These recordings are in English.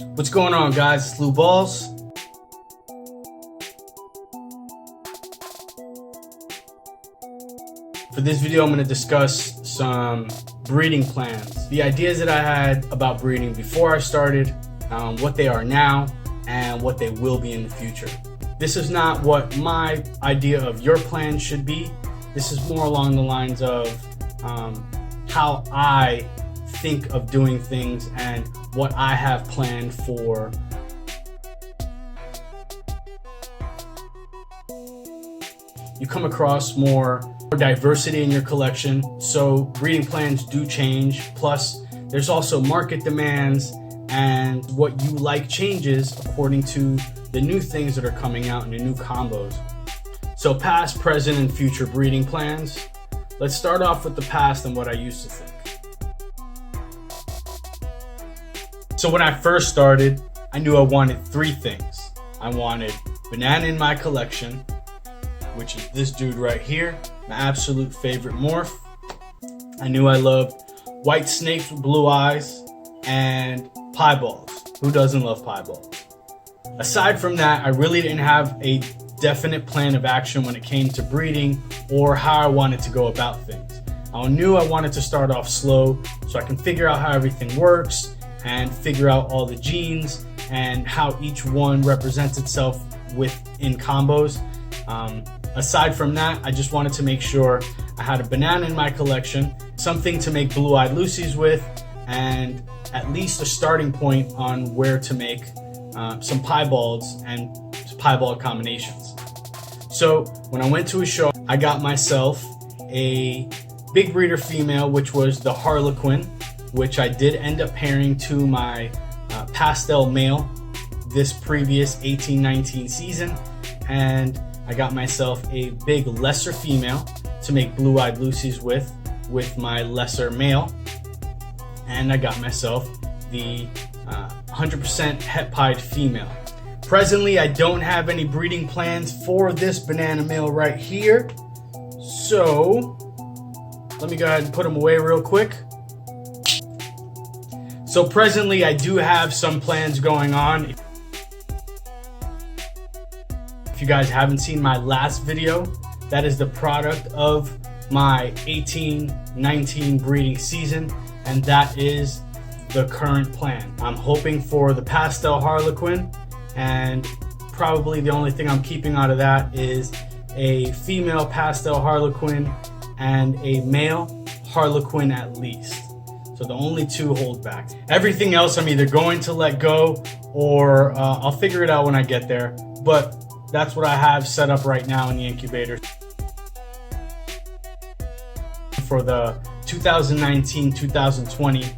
What's going on, guys? It's Lou Balls. For this video, I'm going to discuss some breeding plans. The ideas that I had about breeding before I started, what they are now, and what they will be in the future. This is not what my idea of your plan should be. This is more along the lines of how I think of doing things and what I have planned for you come across more diversity in your collection, so breeding plans do change. Plus, there's also market demands, and what you like changes according to the new things that are coming out and the new combos. So past, present, and future breeding plans. Let's start off with the past and what I used to think. So when I first started, I knew I wanted three things. I wanted banana in my collection, which is this dude right here, my absolute favorite morph. I knew I loved white snakes with blue eyes and pieballs. Who doesn't love pieballs? Aside from that, I really didn't have a definite plan of action when it came to breeding or how I wanted to go about things. I knew I wanted to start off slow so I can figure out how everything works and figure out all the genes and how each one represents itself within combos. Aside from that, I just wanted to make sure I had a banana in my collection, something to make blue-eyed Lucy's with, and at least a starting point on where to make some piebalds and piebald combinations. So when I went to a show, I got myself a big breeder female, which was the Harlequin, which I did end up pairing to my pastel male this previous 18-19 season. And I got myself a big lesser female to make blue-eyed Lucy's with my lesser male. And I got myself the 100% het pied female. Presently, I don't have any breeding plans for this banana male right here. So let me go ahead and put him away real quick. So presently, I do have some plans going on. If you guys haven't seen my last video, that is the product of my 18-19 breeding season, and that is the current plan. I'm hoping for the pastel Harlequin, and probably the only thing I'm keeping out of that is a female pastel Harlequin and a male Harlequin at least. So the only two hold back. Everything else I'm either going to let go or I'll figure it out when I get there. But that's what I have set up right now in the incubator. For the 2019-2020,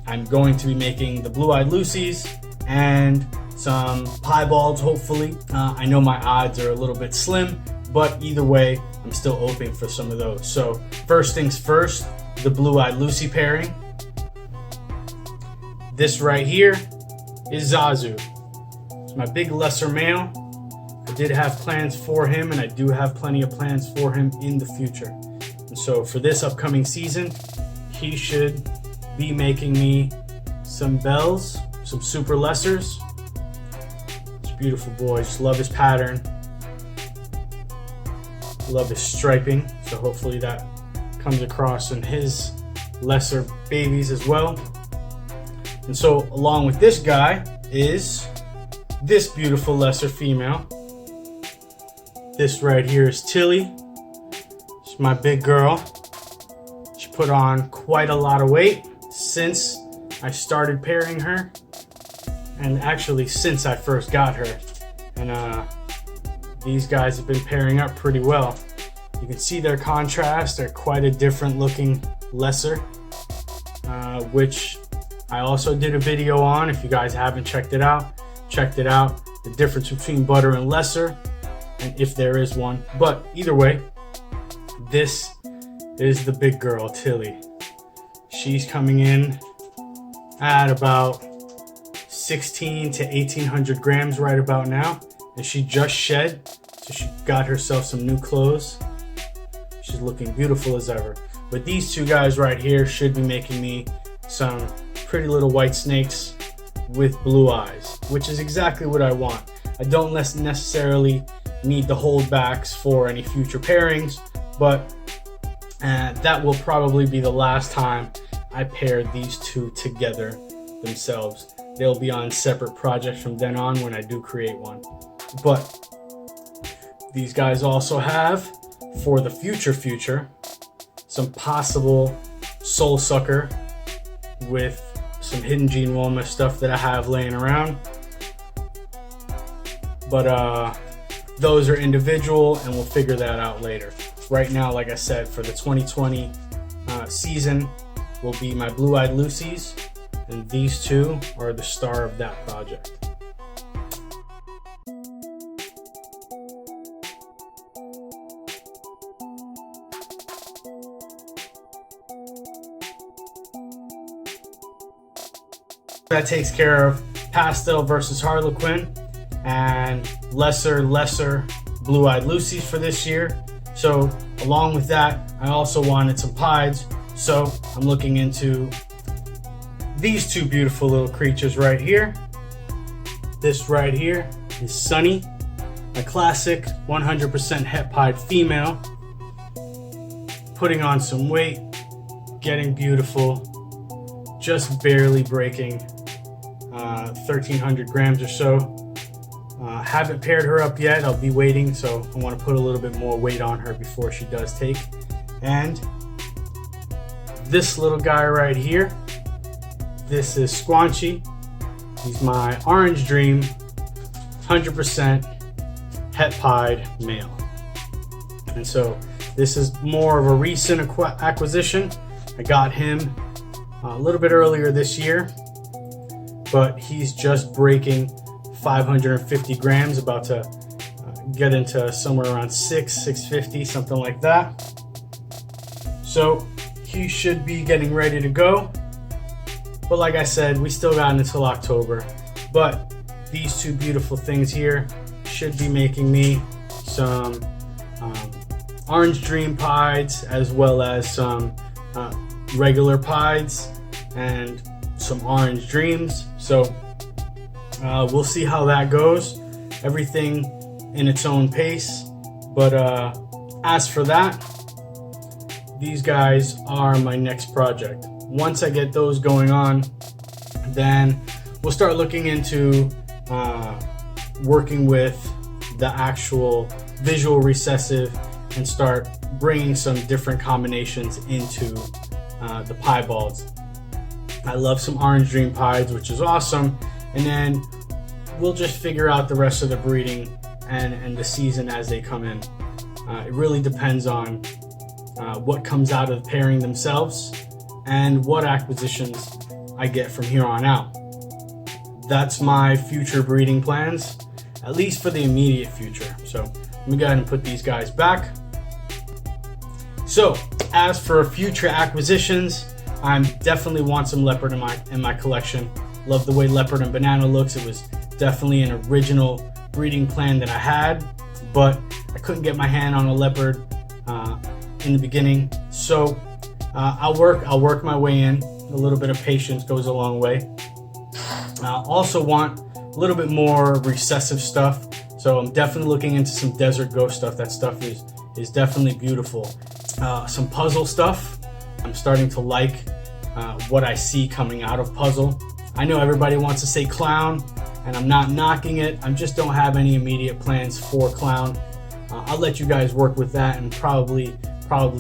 I'm going to be making the blue-eyed Lucy's and some piebalds, hopefully. I know my odds are a little bit slim, but either way, I'm still hoping for some of those. So first things first, the blue-eyed Lucy pairing. This right here is Zazu. It's my big lesser male. I did have plans for him, and I do have plenty of plans for him in the future. And so for this upcoming season, he should be making me some bells, some super lessers. It's a beautiful boy. Just love his pattern. Love his striping. So hopefully that comes across in his lesser babies as well. And so along with this guy is this beautiful lesser female. This right here is Tilly. She's my big girl. She put on quite a lot of weight since I started pairing her, and actually since I first got her. And these guys have been pairing up pretty well. You can see their contrast. They're quite a different looking lesser, which I also did a video on. If you guys haven't checked it out, the difference between butter and lesser, and if there is one. But either way, this is the big girl, Tilly. She's coming in at about 16 to 1800 grams right about now, and she just shed, so she got herself some new clothes. She's looking beautiful as ever. But these two guys right here should be making me some pretty little white snakes with blue eyes, which is exactly what I want. I don't necessarily need the holdbacks for any future pairings, but that will probably be the last time I pair these two together themselves. They'll be on separate projects from then on when I do create one. But these guys also have, for the future, some possible soul sucker with some hidden gene Woma stuff that I have laying around. But those are individual, and we'll figure that out later. Right now, like I said, for the 2020 season will be my blue-eyed Lucy's, and these two are the star of that project. That takes care of Pastel versus Harlequin and lesser blue-eyed Lucy's for this year. So along with that, I also wanted some pieds. So I'm looking into these two beautiful little creatures right here. This right here is Sunny, a classic 100% het pied female, putting on some weight, getting beautiful, just barely breaking 1,300 grams or so. Haven't paired her up yet. I'll be waiting, so I want to put a little bit more weight on her before she does take. And this little guy right here, this is Squanchy. He's my Orange Dream 100% het pied male. And so this is more of a recent acquisition. I got him a little bit earlier this year, but he's just breaking 550 grams, about to get into somewhere around 650, something like that. So he should be getting ready to go. But like I said, we still got until October. But these two beautiful things here should be making me some Orange Dream pieds, as well as some regular pieds and some Orange Dreams. So we'll see how that goes. Everything in its own pace. But as for that, these guys are my next project. Once I get those going on, then we'll start looking into working with the actual visual recessive and start bringing some different combinations into the piebalds. I love some Orange Dream pieds, which is awesome. And then we'll just figure out the rest of the breeding and the season as they come in. It really depends on what comes out of the pairing themselves and what acquisitions I get from here on out. That's my future breeding plans, at least for the immediate future. So let me go ahead and put these guys back. So as for future acquisitions, I definitely want some leopard in my collection. Love the way leopard and banana looks. It was definitely an original breeding plan that I had, but I couldn't get my hand on a leopard in the beginning. So I'll work my way in. A little bit of patience goes a long way. I also want a little bit more recessive stuff. So I'm definitely looking into some desert ghost stuff. That stuff is definitely beautiful. Some puzzle stuff. I'm starting to like what I see coming out of puzzle. I know everybody wants to say clown, and I'm not knocking it. I just don't have any immediate plans for clown. I'll let you guys work with that and probably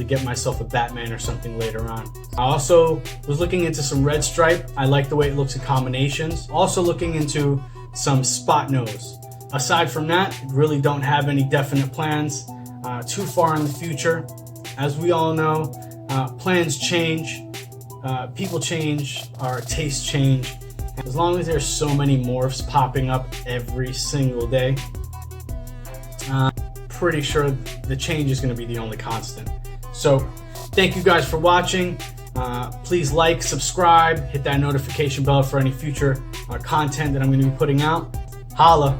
get myself a Batman or something later on. I also was looking into some red stripe. I like the way it looks in combinations. Also looking into some spot nose. Aside from that, really don't have any definite plans too far in the future. As we all know, plans change, people change, our tastes change. As long as there's so many morphs popping up every single day, pretty sure the change is going to be the only constant. So thank you guys for watching. Please like, subscribe, hit that notification bell for any future content that I'm going to be putting out. Holla.